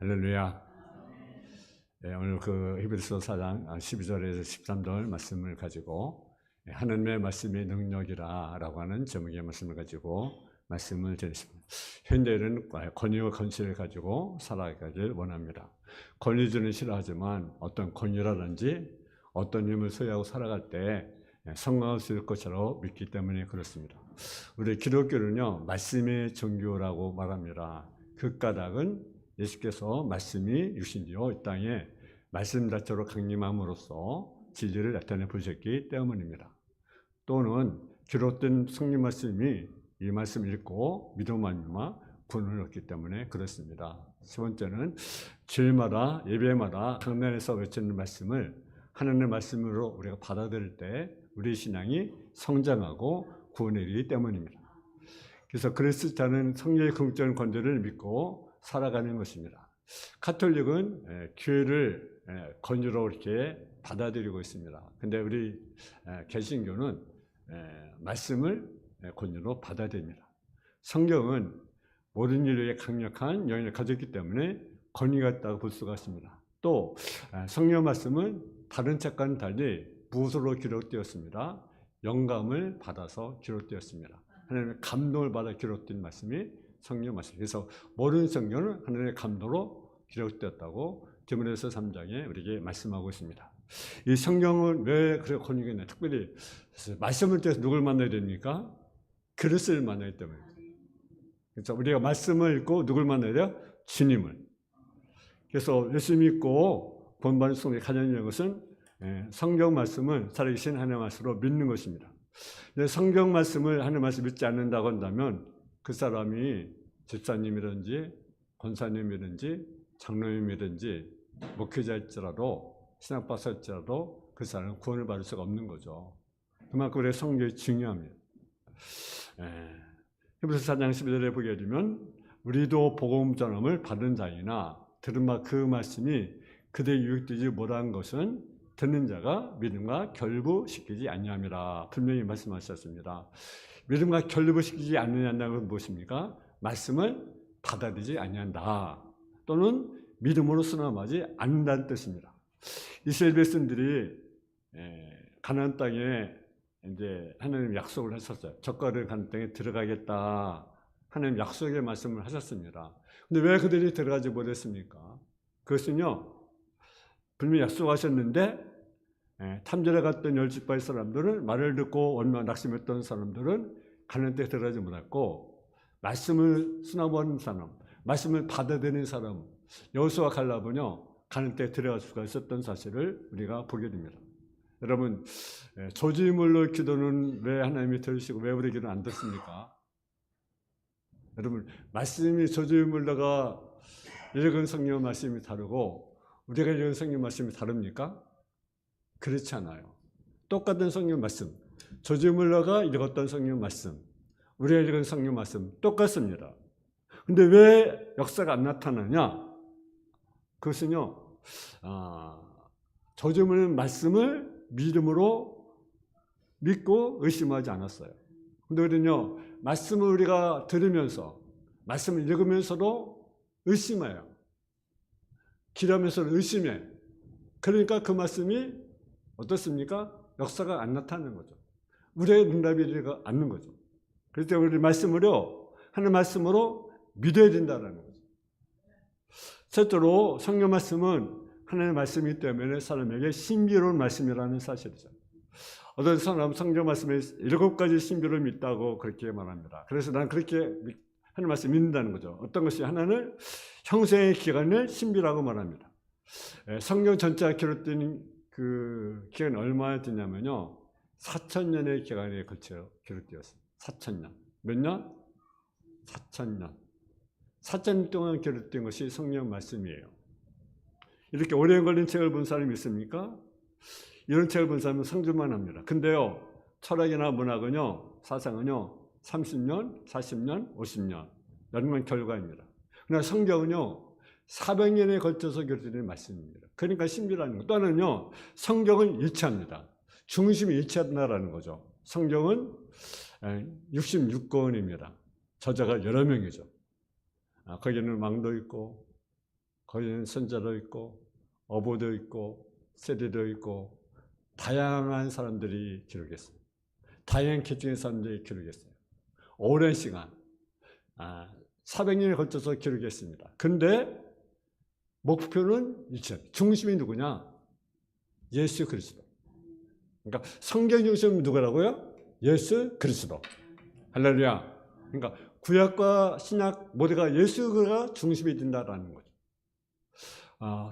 할렐루야. 오늘 그 히브리서 4장 12절에서 13절 말씀을 가지고 하나님의 말씀의 능력이라고 하는 제목의 말씀을 가지고 말씀을 드렸습니다. 현대인은 권위와 권세를 가지고 살아가길 원합니다. 권위주는 싫어하지만 어떤 권위라든지 어떤 힘을 소유하고 살아갈 때 성공할 수 있을 것이라고 믿기 때문에 그렇습니다. 우리 기독교는요, 말씀의 종교라고 말합니다. 그 까닭은 예수께서 말씀이 육신되어 이 땅에 말씀 자체로 강림함으로써 진리를 나타내 보셨기 때문입니다. 또는 기록된 성령 말씀이 이 말씀을 읽고 믿음 말미암아 구원을 얻기 때문에 그렇습니다. 세 번째는 주일마다 예배마다 강단에서 외치는 말씀을 하나님의 말씀으로 우리가 받아들일 때 우리 신앙이 성장하고 구원에 이르기 때문입니다. 그래서 그리스도인은 성령의 긍정적인 권위를 믿고 살아가는 것입니다. 가톨릭은 교회를 권위로 이렇게 받아들이고 있습니다. 근데 우리 개신교는 말씀을 권위로 받아들입니다. 성경은 모든 인류에 강력한 영향을 가졌기 때문에 권위가 있다고 볼 수가 있습니다. 또 성경 말씀은 다른 책과는 달리 무엇으로 기록되었습니다. 영감을 받아서 기록되었습니다. 하나님의 감동을 받아 기록된 말씀이 성경 말씀. 그래서 모든 성경은 하나님의 감동으로 기록되었다고 디모데후서 3장에 우리에게 말씀하고 있습니다. 이 성경은 왜 그렇게 권위가 있나? 특별히 말씀을 통해서 누굴 만나야 됩니까? 그리스도를 만나기 때문에. 그래서 우리가 말씀을 읽고 누굴 만나야 돼요? 주님을. 그래서 예수 믿고 본받는 성경의 가장 중요한 것은 성경 말씀은 살아계신 하나님의 말씀으로 믿는 것입니다. 성경 말씀을 하나님의 말씀 믿지 않는다고 한다면 그 사람이 집사님이든지 권사님이든지 장로님이든지 목회자일지라도 신학박사일지라도 그 사람은 구원을 받을 수가 없는 거죠. 그만큼 우리의 성경이 중요합니다. 히브리서 4장 12절에 보게 되면 우리도 복음 전함을 받은 자이나 들은 바 그 말씀이 그대에 유익되지 못한 것은 듣는 자가 믿음과 결부시키지 아니함이라 분명히 말씀하셨습니다. 믿음과 결부시키지 않느냐는 건 무엇입니까? 말씀을 받아들이지 아니한다. 또는 믿음으로 순응하지 않는다는 뜻입니다. 이스라엘 백성들이 가나안 땅에 이제 하나님 약속을 하셨어요. 적과를 가는 땅에 들어가겠다. 하나님 약속의 말씀을 하셨습니다. 근데 왜 그들이 들어가지 못했습니까? 그것은요, 분명히 약속하셨는데 탐지를 갔던 10지파의 사람들은 말을 듣고 얼마나 낙심했던 사람들은 가나안 땅에 들어가지 못했고, 말씀을 순응하는 사람, 말씀을 받아들이는 사람, 여호수아 갈렙은요 가나안 땅에 들어갈 수가 있었던 사실을 우리가 보게 됩니다. 여러분, 조지물로 기도는 왜 하나님이 들으시고 왜 우리 기도는 안 듣습니까? 여러분, 말씀이 조지물로가 읽은 성경 말씀이 다르고 우리가 읽은 성경 말씀이 다릅니까? 그렇지 않아요. 똑같은 성경 말씀, 조지물로가 읽었던 성경 말씀, 우리가 읽은 성경 말씀 똑같습니다. 근데 왜 역사가 안 나타나냐? 그것은요, 조지물 말씀을 믿음으로 믿고 의심하지 않았어요. 근데 우리는요, 말씀을 우리가 들으면서, 말씀을 읽으면서도 의심해요. 기도하면서도 의심해. 그러니까 그 말씀이 어떻습니까? 역사가 안 나타나는 거죠. 우리의 응답이 되지가 않는 거죠. 그래서 우리 말씀으로, 하는 말씀으로 믿어야 된다는 거죠. 첫째로 성경 말씀은 하나님의 말씀이기 때문에 사람에게 신비로운 말씀이라는 사실이죠. 어떤 사람은 성경 말씀에 7가지 신비를 믿다고 그렇게 말합니다. 그래서 난 그렇게 하나님 말씀 믿는다는 거죠. 어떤 것이 하나는 형생의 기간을 신비라고 말합니다. 성경 전체가 기록된 그 기간이 얼마나 되냐면요, 4,000년의 기간에 걸쳐 기록되었어요. 4,000년. 몇 년? 4,000년. 4,000년 동안 기록된 것이 성경 말씀이에요. 이렇게 오래 걸린 책을 본 사람이 있습니까? 이런 책을 본 사람은 상주만 합니다. 근데요, 철학이나 문학은요, 사상은요, 30년, 40년, 50년 연구한 결과입니다. 그러나 성경은요, 400년에 걸쳐서 기록된 말씀입니다. 그러니까 신비라는 것. 또 하나는요, 성경은 일치합니다. 중심이 일치한다라는 거죠. 성경은 66권입니다. 저자가 여러 명이죠. 거기는 왕도 있고 거기는 선자도 있고 어부도 있고 세리도 있고 다양한 사람들이 기록했어요. 다양한 계층의 사람들이 기록했어요. 오랜 시간 400년에 걸쳐서 기록했습니다. 근데 목표는 일치합니다. 중심이 누구냐? 예수 그리스도. 그러니까 성경 중심은 누구라고요? 예수 그리스도. 할렐루야. 그러니까 구약과 신약 모두가 예수가 중심이 된다라는 거죠.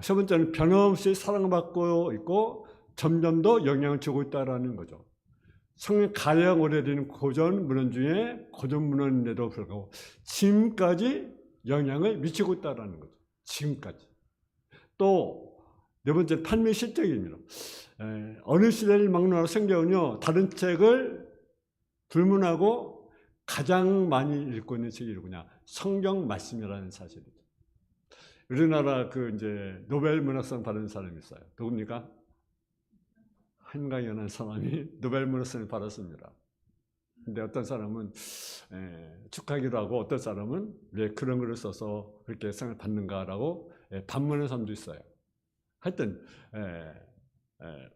세 번째는 변함없이 사랑받고 있고 점점 더 영향을 주고 있다라는 거죠. 성경 가장 오래된 고전 문헌 중에 고전 문헌인데도 불구하고 지금까지 영향을 미치고 있다라는 거죠. 지금까지. 또 네 번째 판매 실적입니다. 어느 시대를 막론하고 성경은요 다른 책을 불문하고 가장 많이 읽고 있는 책이 누구냐? 성경 말씀이라는 사실이죠. 우리나라 이제 노벨 문학상 받은 사람이 있어요. 누굽니까? 한강이라는 사람이 노벨 문학상을 받았습니다. 근데 어떤 사람은 축하하기도 하고 어떤 사람은 왜 그런 글을 써서 그렇게 상을 받는가라고 반문하는 사람도 있어요. 하여튼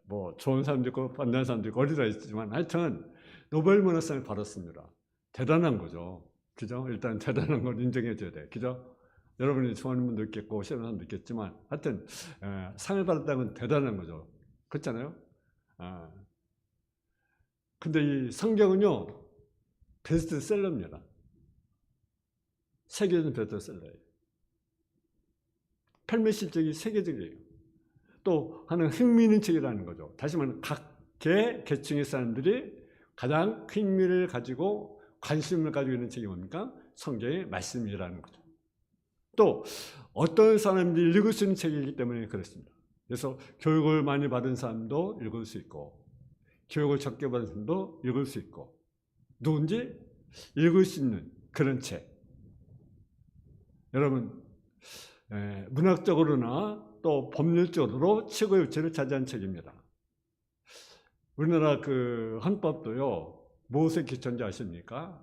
뭐 좋은 사람도 있고 반대하는 사람도 있고 어디다 있지만 하여튼 노벨 문학상을 받았습니다. 대단한 거죠. 그죠? 일단 대단한 걸 인정해 줘야 돼. 그죠? 여러분이 좋아하는 분도 있겠고 싫어하는 사람도 있겠지만 하여튼 상을 받았다는 건 대단한 거죠. 그렇잖아요? 근데 이 성경은요 베스트셀러입니다. 세계적인 베스트셀러예요. 판매 실적이 세계적이에요. 또 하나는 흥미있는 책이라는 거죠. 다시 말하면 각 계층의 사람들이 가장 흥미를 가지고 관심을 가지고 있는 책이 뭡니까? 성경의 말씀이라는 거죠. 또 어떤 사람들이 읽을 수 있는 책이기 때문에 그렇습니다. 그래서 교육을 많이 받은 사람도 읽을 수 있고 교육을 적게 받은 사람도 읽을 수 있고 누군지 읽을 수 있는 그런 책. 여러분 문학적으로나 또 법률적으로 최고의 위치를 차지한 책입니다. 우리나라 헌법도요 무엇에 기초인지 아십니까?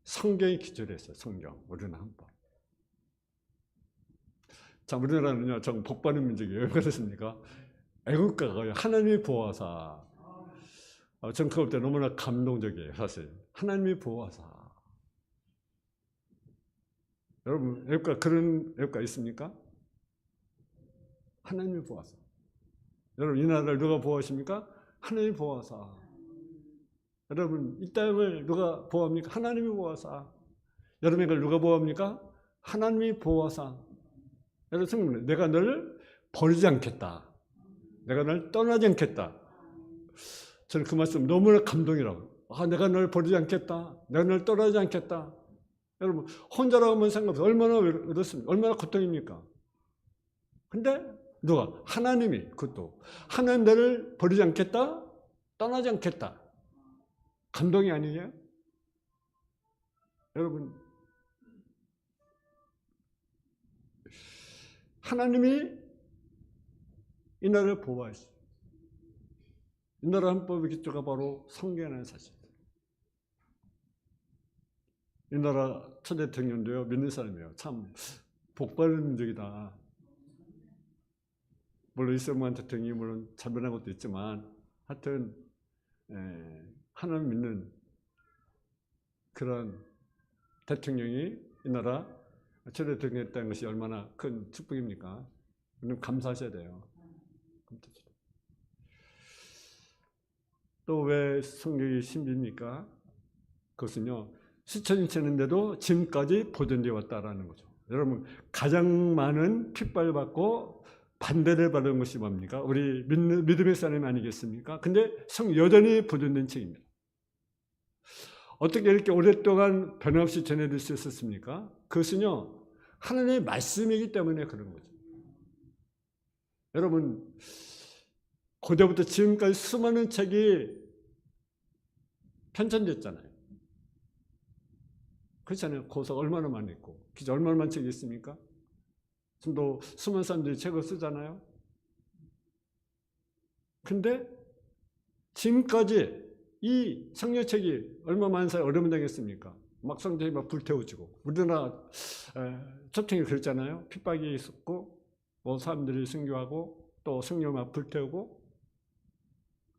성경이 기초를 했어요. 성경. 우리나라 헌법. 자, 우리나라는요 정 복받은 민족이에요. 왜 그렇습니까? 애국가가요 하나님의 보호하사. 전 그럴 때 너무나 감동적이에요. 사실 하나님의 보호하사. 여러분 애국가 그런 애국가 있습니까? 하나님이 보호하사. 여러분 이 나라를 누가 보호하십니까? 하나님이 보호하사. 여러분 이 땅을 누가 보호합니까? 하나님이 보호하사. 여러분 이걸 누가 보호합니까? 하나님이 보호하사. 여러분 성경 내가 너를 버리지 않겠다. 내가 너를 떠나지 않겠다. 저는 그 말씀 너무나 감동이라고. 내가 너를 버리지 않겠다. 내가 너를 떠나지 않겠다. 여러분 혼자라고 하면 상관없어요. 얼마나 외롭습니까? 얼마나 고통입니까? 근데 누가? 하나님이 그것도 하나님 너를 버리지 않겠다, 떠나지 않겠다. 감동이 아니에요? 여러분 하나님이 이 나라를 보호하시죠. 이 나라 헌법의 기초가 바로 성경이라는 사실. 이 나라 첫 대통령도요 믿는 사람이에요. 참 복받은 민족이다. 물론 이승만 대통령이 물론 잘못한 것도 있지만 하여튼 하나님 믿는 그런 대통령이 이 나라 첫 대통령이 됐다는 것이 얼마나 큰 축복입니까? 여러분 감사하셔야 돼요. 또 왜 성경이 신비입니까? 그것은요 수천이 지났는데도 지금까지 보존되어 왔다라는 거죠. 여러분 가장 많은 핍박을 받고 반대를 받은 것이 뭡니까? 우리 믿음의 사람이 아니겠습니까? 근데 여전히 보존된 책입니다. 어떻게 이렇게 오랫동안 변함없이 전해질 수 있었습니까? 그것은요 하나님의 말씀이기 때문에 그런 거죠. 여러분 고대부터 지금까지 수많은 책이 편찬됐잖아요. 그렇잖아요. 고서가 얼마나 많이 있고 기자 얼마나 많은 책이 있습니까? 지금도 수많은 사람들이 책을 쓰잖아요. 근데 지금까지 이 성경책이 얼마 많은 사람이 어려움 당했습니까? 막 성경이 막 불태워지고 우리나라 초통이 그랬잖아요. 핍박이 있었고 뭐 사람들이 순교하고 또 성령만 불태우고.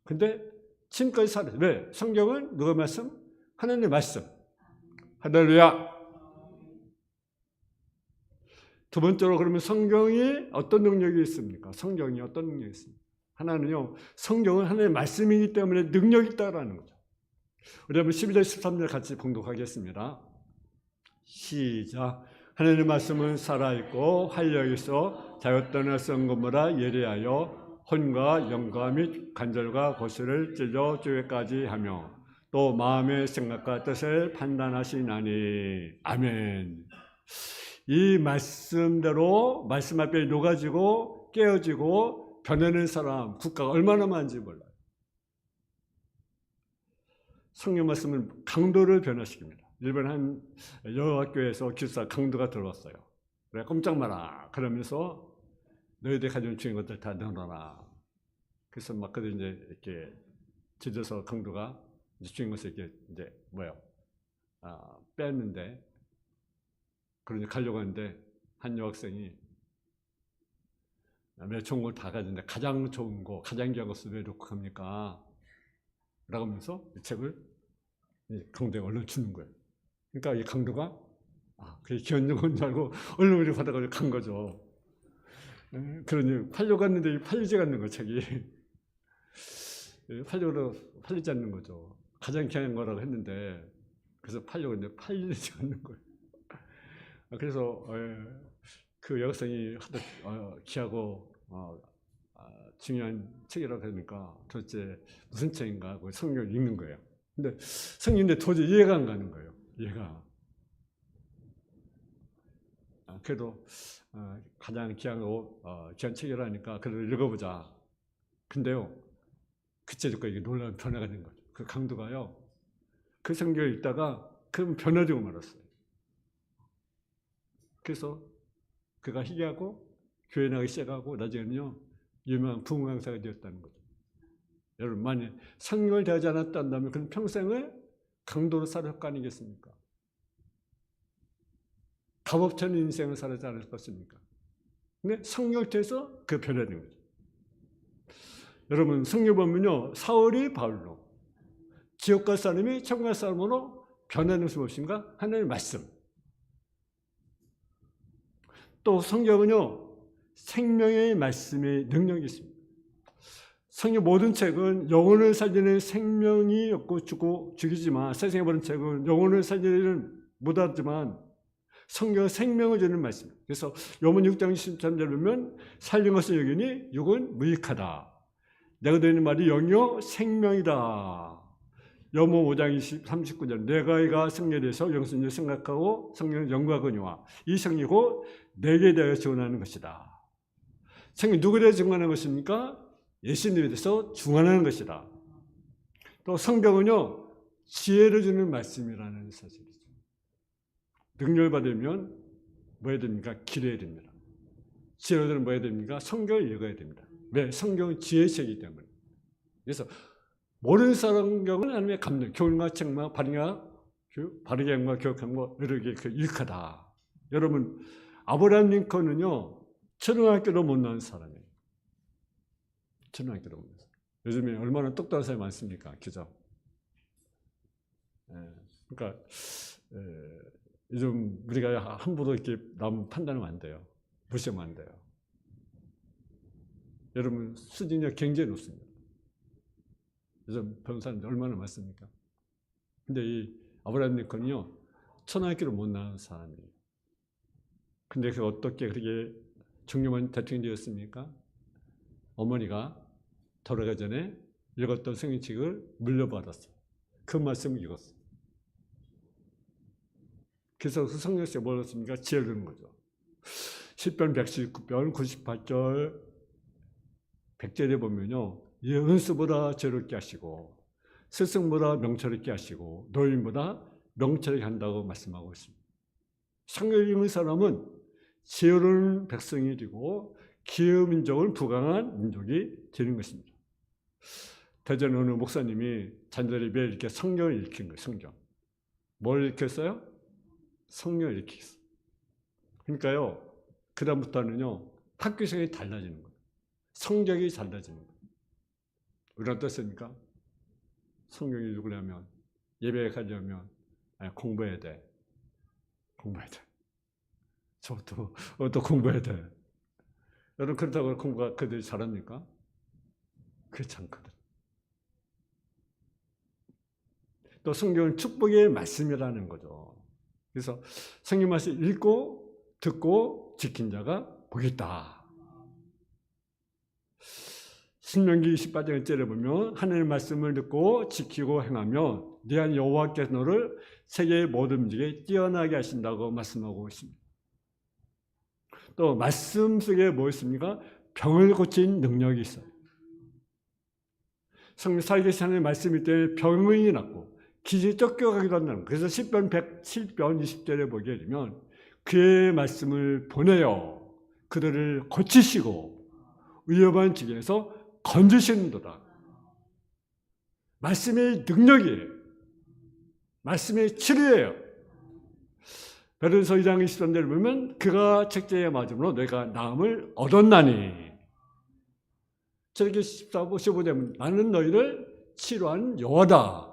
근데 지금까지 살아요. 왜? 성경은 누가 말씀? 하나님의 말씀. 할렐루야. 두 번째로 그러면 성경이 어떤 능력이 있습니까? 성경이 어떤 능력이 있습니까? 하나는요, 성경은 하나님의 말씀이기 때문에 능력이 있다라는 거죠. 우리 한번 12절 13절 같이 봉독하겠습니다. 시작. 하나님의 말씀은 살아있고 활력이 있어 자유떠나 성금보다 예리하여 혼과 영과 및 간절과 고수를 찔러 주에까지 하며 또 마음의 생각과 뜻을 판단하시나니. 아멘. 이 말씀대로 말씀 앞에 녹아지고 깨어지고 변하는 사람, 국가가 얼마나 많은지 몰라요. 성경 말씀은 강도를 변화시킵니다. 일본 한 여학교에서 기숙사 강도가 들어왔어요. 그래 꼼짝 마라 그러면서 너희들 가지고 주인 것들 다 넣어놔라. 그래서 막 그들 이제 이렇게 짖어서 강도가 주인 것을 이렇게 이제 뺐는데, 그러니 가려고 하는데 한 여학생이 몇 좋은 걸 다 가졌는데 가장 좋은 거, 가장 귀한 것을 왜 놓고 갑니까? 라고 하면서 이 책을 강도에 얼른 주는 거예요. 그러니까 이 강도가 그게 귀한 건 줄 알고 얼른 우리 받아가지고 간 거죠. 그러니 팔려고 했는데 팔리지가 않는 거, 책이. 팔리지 않는 거죠. 가장 귀한 거라고 했는데, 그래서 팔려고 했는데 팔리지 않는 거예요. 그래서 그 여학생이 하도 귀하고 중요한 책이라고 하니까 도대체 무슨 책인가 하고 성경을 읽는 거예요. 근데 성경인데 도저히 이해가 안 가는 거예요. 이해가. 그래도 가장 귀하고 귀한 책이라니까 그래도 읽어보자. 근데요, 그때 듣고 이게 놀라운 변화가 된 거죠. 그 강도가요, 그 성경을 읽다가 그 변화되고 말았어요. 그래서 그가 희귀하고 교회 나가기 시작하고 나중에는요 유명한 부흥 강사가 되었다는 거죠. 여러분, 만약 성경을 대하지 않았다면 그는 평생을 강도로 살았을 거 아니겠습니까? 값없는 인생을 살지 않을 것입니까? 근데 성경을 통해서 그 변화된 거죠. 여러분, 성경 보면요, 사울이 바울로, 지옥갈 사람이 천국갈 사람으로 변하는 것이 무엇인가? 하나님의 말씀. 또 성경은요, 생명의 말씀의 능력이 있습니다. 성경 모든 책은 영혼을 살리는 생명이 없고 죽이지만, 세상에 보는 책은 영혼을 살리는 못하지만 성경은 생명을 주는 말씀입니다. 그래서 요한 6장 13절 보면 살린 것을 여기니 육은 무익하다. 내가 드리는 말이 영이요 생명이다. 요한 5장 39절 내가 이가 성령에 대해서 영성을 생각하고 성령을 연구하거니와 이 성령이 곧 내게 대하여 증언하는 것이다. 성령이 누구에 대해 증언하는 것입니까? 예수님에 대해서 증언하는 것이다. 또 성경은요 지혜를 주는 말씀이라는 사실이죠. 능력을 받으면 뭐 해야 됩니까? 기도해야 됩니다. 지혜를 얻으면 뭐 해야 됩니까? 성경을 읽어야 됩니다. 왜? 성경은 지혜의 책이기 때문에. 그래서 모르는 성경은 하나님의 감동, 교훈과 책망, 바르게 함과 교육함과 의롭게 유익하다. 여러분, 아브라함 링컨은요 초등학교도 못 나온 사람이에요. 초등학교도 못 나온 사람. 요즘에 얼마나 똑똑한 사람이 많습니까? 그죠? 그러니까 요즘 우리가 함부로 이렇게 남 판단하면 안 돼요. 무시하면 안 돼요. 여러분, 수준이 굉장히 높습니다. 요즘 배운 사람들 얼마나 많습니까? 근데 이 아브라함 링컨이요 초등학교를 못 나온 사람이에요. 근데 그 어떻게 그렇게 존경한 대통령이 되었습니까? 어머니가 돌아가기 전에 읽었던 성경책을 물려받았어요. 그 말씀을 읽었어요. 그래서 그 성경책에 뭘 얻었습니까? 지혜를 얻는 거죠. 시편 119편 98절 100절에 보면요, 은수보다 지혜롭게 하시고 스승보다 명철있게 하시고 노인보다 명철있게 한다고 말씀하고 있습니다. 성경을 읽는 사람은 지혜로운 백성이 되고 기의 민족은 부강한 민족이 되는 것입니다. 대전 어느 목사님이 자녀들이 매일 이렇게 성경을 읽힌 거예요. 성경. 뭘 읽혔어요? 성경을 읽혔어요. 그러니까요, 그 다음부터는요 학교 생활이 달라지는 거예요. 성적이 달라지는 거예요. 우리는 어떻습니까? 성경이 읽으려면, 예배에 가려면 공부해야 돼. 공부해야 돼. 또 공부해야 돼. 여러분 그렇다고 공부가 그들이 잘합니까? 그렇지 않거든. 또 성경은 축복의 말씀이라는 거죠. 그래서 성경 말씀 읽고 듣고 지킨 자가 복이 있다. 신명기 28장 1절에 보면 하나님의 말씀을 듣고 지키고 행하며 네 하나님 여호와께서 너를 세계의 모든 문제에 뛰어나게 하신다고 말씀하고 있습니다. 또 말씀 속에 뭐 있습니까? 병을 고친 능력이 있어요. 성경 살아계신 하나님의 말씀일 때 병이 낫고 기질이 쫓겨가기도 한다는 거예요. 그래서 10편 20절에 보게 되면 그의 말씀을 보내어 그들을 고치시고 위험한 지경에서 건지시는도다. 말씀의 능력이에요. 말씀의 치료예요. 베드로서 2장 23절을 보면 그가 책제에 맞음으로 내가 나음을 얻었나니. 저렇게 15절은 나는 너희를 치료한 여호와다.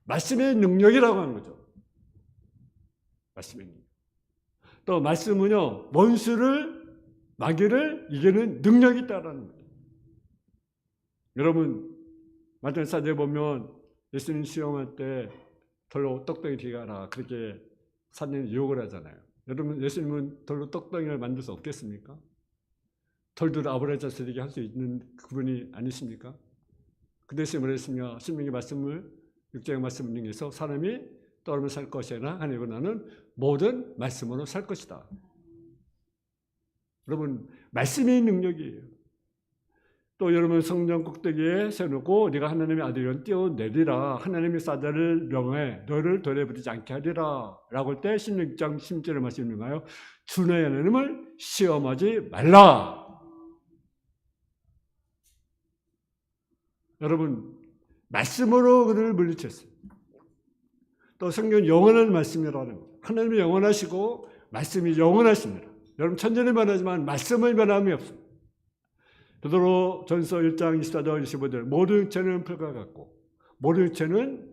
말씀의 능력이라고 하는 거죠. 말씀의 능력. 또 말씀은요, 원수를 마귀를 이기는 능력이 있다라는 거죠. 여러분 마태복음 4절에 보면 예수님 시험할 때 돌로 떡덩이 되게 하라 그렇게 사람들이 유혹을 하잖아요. 여러분 예수님은 돌로 떡덩이를 만들 수 없겠습니까? 돌들을 아브라자스 되게 할 수 있는 그분이 아니십니까? 그 대신 뭐랬습니까? 신명기 말씀을 6장 말씀을 능해서 사람이 떠오르면 살 것이나 하나님은 나는 모든 말씀으로 살 것이다. 여러분 말씀의 능력이에요. 또 여러분 성전 꼭대기에 세우고 네가 하나님의 아들이면 뛰어내리라. 하나님의 사자를 명해 너를 돌에 부리지 않게 하리라. 라고 할 때 16장 10절의 말씀이 있는가요? 주 너의 하나님을 시험하지 말라. 여러분 말씀으로 그를 물리쳤어요. 또 성경은 영원한 말씀이라는 거예요. 하나님이 영원하시고 말씀이 영원하십니다. 여러분 천년이 변하지만 말씀의 변함이 없습니다. 베드로 전서 1장 24절 25절 모든 육체는 풀과 같고 모든 육체는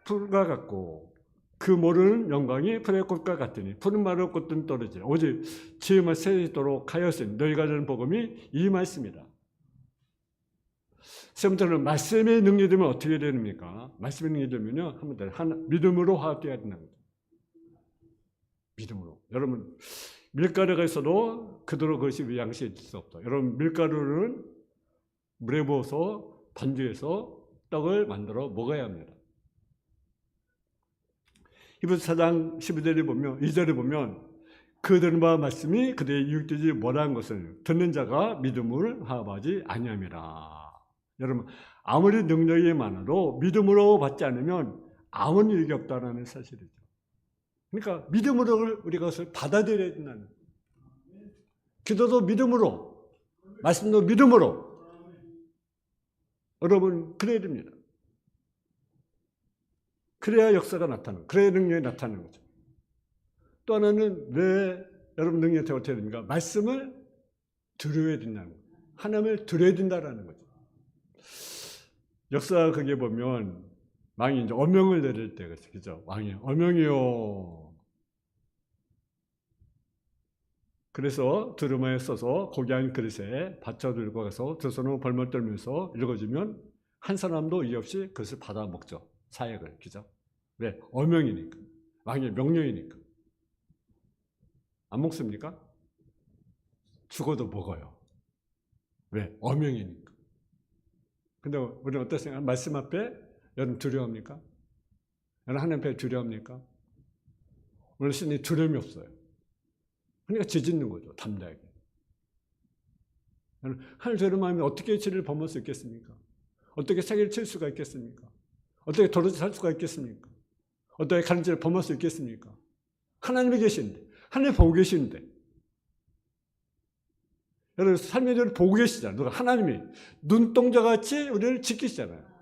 풀과 같고 그 모르는 영광이 풀의 꽃과 같으니 푸른 마른 꽃은 떨어지라. 오직 지음을 세도록 하였으니 너희가 들은 복음이 이 말씀이다. 세번째는 말씀의 능력이 되면 어떻게 됩니까? 말씀의 능력이 되면요 한번 믿음으로 화합돼야 된다는 거죠. 믿음으로. 여러분 밀가루가 있어도 그대로 그것이 양식이 될 수 없다. 여러분 밀가루는 물에 부어서 반죽해서 떡을 만들어 먹어야 합니다. 히브리서 4장 12절에 보면 2절에 보면 그들과 말씀이 그들의 유익되지 못한 것을 듣는 자가 믿음을 화합하지 아니함이라. 여러분 아무리 능력이 많아도 믿음으로 받지 않으면 아무 유익이 없다는 사실이죠. 그러니까 믿음으로 우리가 그것을 받아들여야 된다는 거예요. 기도도 믿음으로, 말씀도 믿음으로. 여러분 그래야 됩니다. 그래야 역사가 나타나는, 그래야 능력이 나타나는 거죠. 또 하나는 왜 여러분 능력이 어떻게 됩니까? 말씀을 들어야 된다는 거예요. 하나님을 들어야 된다는 거죠. 역사 그게 보면 왕이 이제 어명을 내릴 때가 있죠. 왕이 어명이요. 그래서 두루마에 써서 고귀한 그릇에 받쳐 들고 가서 두 손으로 벌벌 떨면서 읽어주면 한 사람도 이의 없이 그것을 받아 먹죠. 사역을. 그죠? 왜? 어명이니까. 왕의 명령이니까. 안 먹습니까? 죽어도 먹어요. 왜? 어명이니까. 근데 우리는 어떠세요? 말씀 앞에 여러분 두려워합니까? 여러분 하나님 앞에 두려워합니까? 우리 신이 두려움이 없어요. 그러니까 죄짓는 거죠. 담대하게. 하나님 저런 마음이 어떻게 죄를 범할 수 있겠습니까? 어떻게 사기를 칠 수가 있겠습니까? 어떻게 도로지 살 수가 있겠습니까? 어떻게 가는 죄를 범할 수 있겠습니까? 하나님이 계신데, 하나님 보고 계시는데. 여러분 삶의 죄를 보고 계시잖아요. 누가 하나님이 눈동자같이 우리를 지키시잖아요.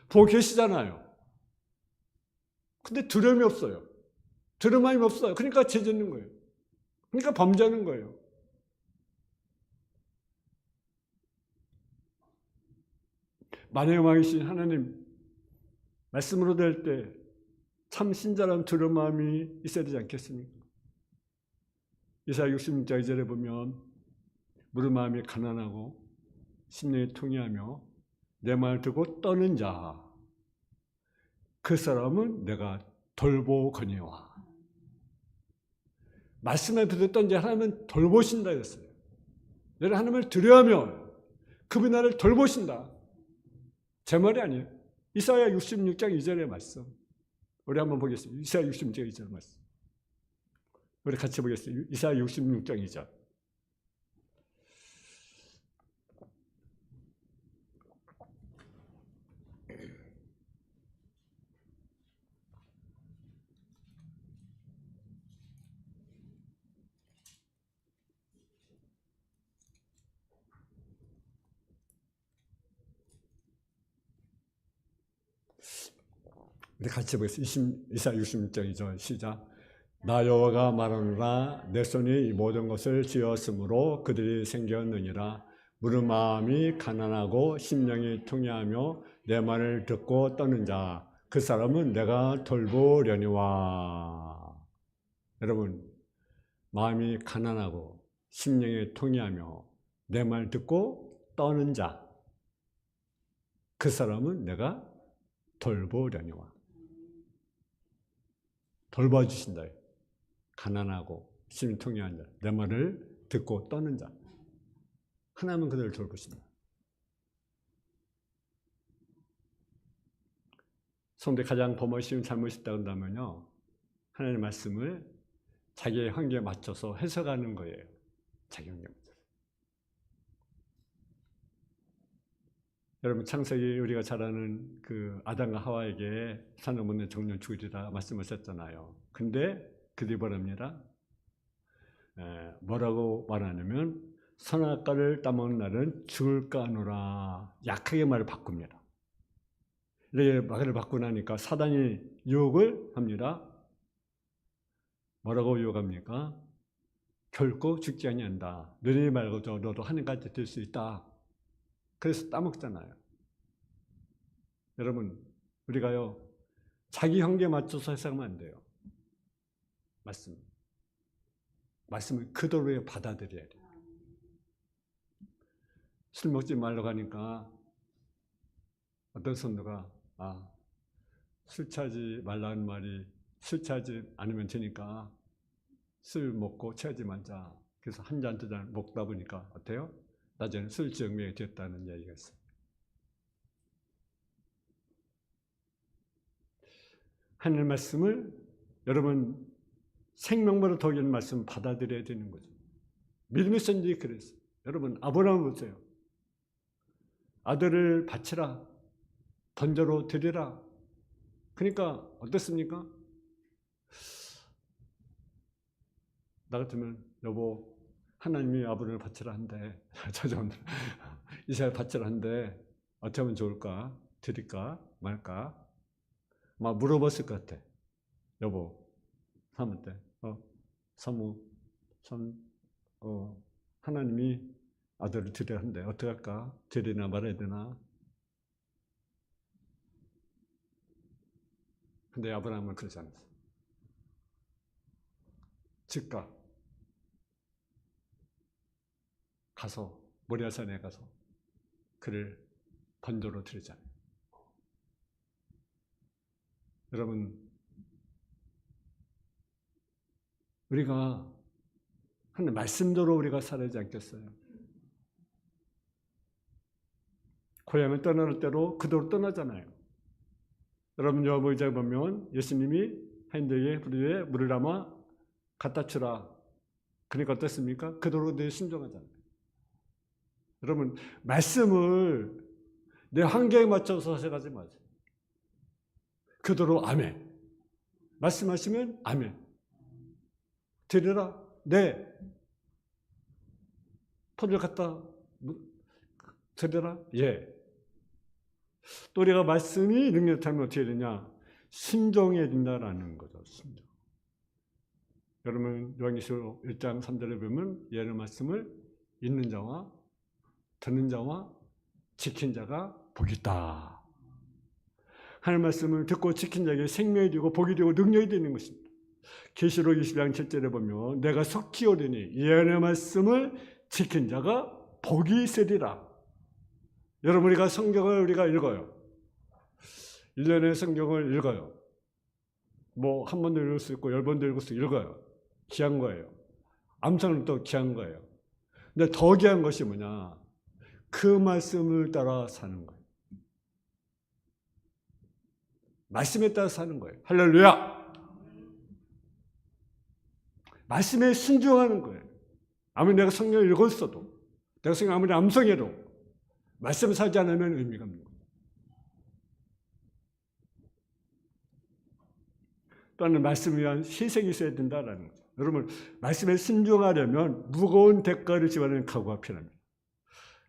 보고 계시잖아요. 근데 두려움이 없어요. 두려움이 없어요. 그러니까 죄 짓는 거예요. 그러니까 범죄하는 거예요. 만왕의 왕이신 하나님 말씀으로 될 때 참 신자라는 두려운 마음이 있어야 되지 않겠습니까? 이사야 66장 2절에 보면 무릇 마음이 가난하고 심령이 통회하며 내 말을 듣고 떠는 자, 그 사람은 내가 돌보거니와. 말씀을 듣던 자 하나님은 돌보신다 했어요. 너는 하나님을 두려워하면 그분이 나를 돌보신다. 제 말이 아니에요. 이사야 66장 2절의 말씀. 우리 한번 보겠습니다. 이사야 66장 2절 말씀. 우리 같이 보겠습니다. 이사야 66장 2절. 우리 같이 보겠습니다. 이사야 66장 2절 시작. 나 여호와가 말하노라 내 손이 이 모든 것을 지었으므로 그들이 생겼느니라. 무릇 마음이 가난하고 심령이 통회하며 내 말을 듣고 떠는 자, 그 사람은 내가 돌보려니와. 여러분, 마음이 가난하고 심령이 통회하며 내 말 듣고 떠는 자, 그 사람은 내가 돌보려니와. 돌봐주신다. 가난하고 심이 통회한 자, 내 말을 듣고 떠는 자, 하나님은 그들을 돌보신다. 성도의 가장 범하기 쉬운 잘못이 있다고 한다면요, 하나님의 말씀을 자기의 환경에 맞춰서 해석하는 거예요. 자기 환경에 맞춰서. 여러분, 창세기 우리가 잘 아는 그 아담과 하와에게 산을 묻는 정령 죽으리라 말씀하셨잖아요. 근데 그들이 뭐랍니다? 뭐라고 말하냐면 선악과를 따먹는 날은 죽을까 하노라. 약하게 말을 바꿉니다. 이렇게 말을 바꾸고 나니까 사단이 유혹을 합니다. 뭐라고 유혹합니까? 결코 죽지 아니한다. 너희 말고 너도 하늘까지 될 수 있다. 그래서 따먹잖아요. 여러분, 우리가요, 자기 형계에 맞춰서 해석하면 안 돼요. 말씀을 그대로 받아들여야 돼요. 술 먹지 말라고 하니까 어떤 성도가 술 취하지 말라는 말이 술 취하지 않으면 되니까 술 먹고 취하지 말자. 그래서 한 잔, 두 잔 먹다 보니까 어때요? 나중에 술 증명이 됐다는 얘기가 있어요. 하늘 말씀을 여러분 생명보다 더 귀한 말씀 받아들여야 되는 거죠. 믿음의 선지 그랬어요. 여러분 아브라함 보세요. 아들을 바치라, 번제로 드리라. 그러니까 어떻습니까? 나 같으면 여보, 하나님이 아브라함을 바치라 한대. 이스라엘 바치라 한대. 어떻게 하면 좋을까? 드릴까? 말까? 막 물어봤을 것 같아. 여보, 사무 때, 하나님이 아들을 드려야 한대. 어떻게 할까? 드리나 말아야 되나? 근데 아브라함은 그러지 않았어. 즉각 가서 모리아산에 가서 그를 번제로 드리잖아요. 여러분, 우리가 하는 말씀대로 우리가 살아야지 않겠어요? 고향을 떠나는 때로 그대로 떠나잖아요. 여러분 요한복음에 보면 예수님이 하인들에게 부르되 물을 담아 갖다 주라. 그러니까 어떻습니까? 그대로 내 순종하잖아요. 여러분 말씀을 내 환경에 맞춰서 해석하지 마세요. 그대로 아멘. 말씀하시면 아멘. 드리라. 네. 토를 갖다 드리라. 예. 또 우리가 말씀이 능력하면 어떻게 되냐? 순종해야 된다라는 거죠. 순종. 그러면 요한계시록 1장 3절에 보면 예언의 말씀을 읽는 자와 듣는 자와 지킨 자가 복이 있다. 하나님의 말씀을 듣고 지킨 자에게 생명이 되고 복이 되고 능력이 되는 것입니다. 계시록 20장 7절에 보면 내가 속히 오리니 예언의 말씀을 지킨 자가 복이 있으리라. 여러분, 우리가 성경을 우리가 읽어요. 1년에 성경을 읽어요. 뭐 한 번도 읽을 수 있고 10번도 읽을 수 읽어요. 귀한 거예요. 암송은 또 귀한 거예요. 근데 더 귀한 것이 뭐냐? 그 말씀을 따라 사는 거예요. 말씀에 따라 사는 거예요. 할렐루야! 말씀에 순종하는 거예요. 아무리 내가 성경을 읽었어도, 내가 성경 아무리 암송해도 말씀 살지 않으면 의미가 없는 거예요. 또한 말씀을 위한 희생이 있어야 된다는 거죠. 여러분, 말씀에 순종하려면 무거운 대가를 지불하는 각오가 필요합니다.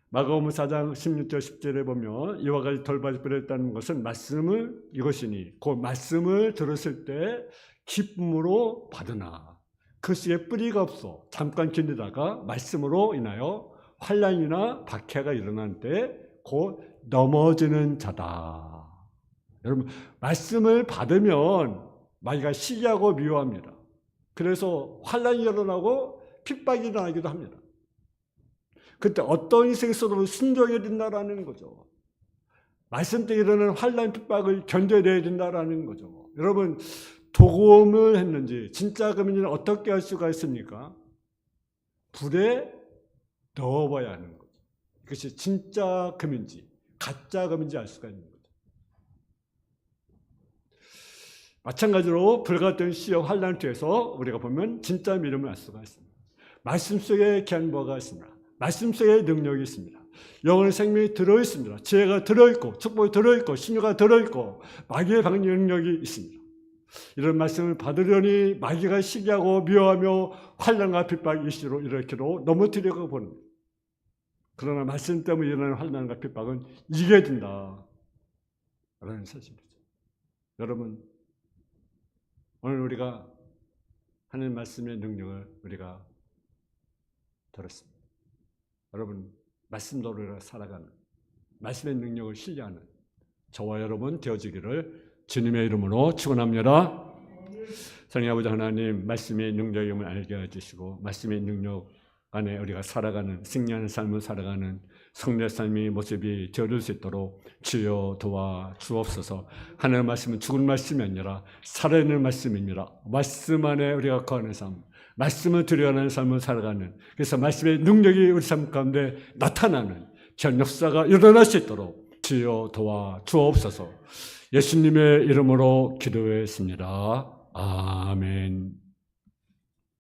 마가복음 4장 16절 10절에 보면 이와 같이 돌밭이 뿌렸다는 것은 말씀을 이것이니 그 말씀을 들었을 때 기쁨으로 받으나 그 속에 뿌리가 없어 잠깐 견디다가 말씀으로 인하여 환난이나 박해가 일어날 때 곧 넘어지는 자다. 여러분, 말씀을 받으면 마귀가 시기하고 미워합니다. 그래서 환난이 일어나고 핍박이 일어나기도 합니다. 그때 어떤 인생이 있어도 순종해야 된다라는 거죠. 말씀 때 일어나는 환난 핍박을 견뎌내야 된다라는 거죠. 여러분, 도금을 했는지 진짜 금인지는 어떻게 할 수가 있습니까? 불에 넣어봐야 하는 거죠. 그것이 진짜 금인지 가짜 금인지 알 수가 있는 거죠. 마찬가지로 불 같은 시험 환난 뒤에서 우리가 보면 진짜 믿음을 알 수가 있습니다. 말씀 속에 귀한 뭐가 있습니다. 말씀 속에 능력이 있습니다. 영혼의 생명이 들어있습니다. 지혜가 들어있고 축복이 들어있고 신유가 들어있고 마귀의 방지 능력이 있습니다. 이런 말씀을 받으려니 마귀가 시기하고 미워하며 환난과 핍박 일시로 일으키로 넘어뜨리려고 보는 거예요. 그러나 말씀 때문에 일어나는 환난과 핍박은 이겨야 된다 라는 사실이죠. 여러분, 오늘 우리가 하나님 말씀의 능력을 우리가 들었습니다. 여러분, 말씀대로 우리가 살아가는 말씀의 능력을 신뢰하는 저와 여러분 되어지기를 주님의 이름으로 축원합니다. 사랑의 아버지 하나님, 말씀의 능력임을 알게 해주시고 말씀의 능력 안에 우리가 살아가는 승리하는 삶을 살아가는 성례 삶의 모습이 되어질 수 있도록 주여 도와 주옵소서. 하나님의 말씀은 죽은 말씀이 아니라 살아있는 말씀입니다. 말씀 안에 우리가 거하는 삶, 말씀을 드려하는 삶을 살아가는, 그래서 말씀의 능력이 우리 삶 가운데 나타나는 전 역사가 일어날 수 있도록 주여 도와 주옵소서. 예수님의 이름으로 기도했습니다. 아멘.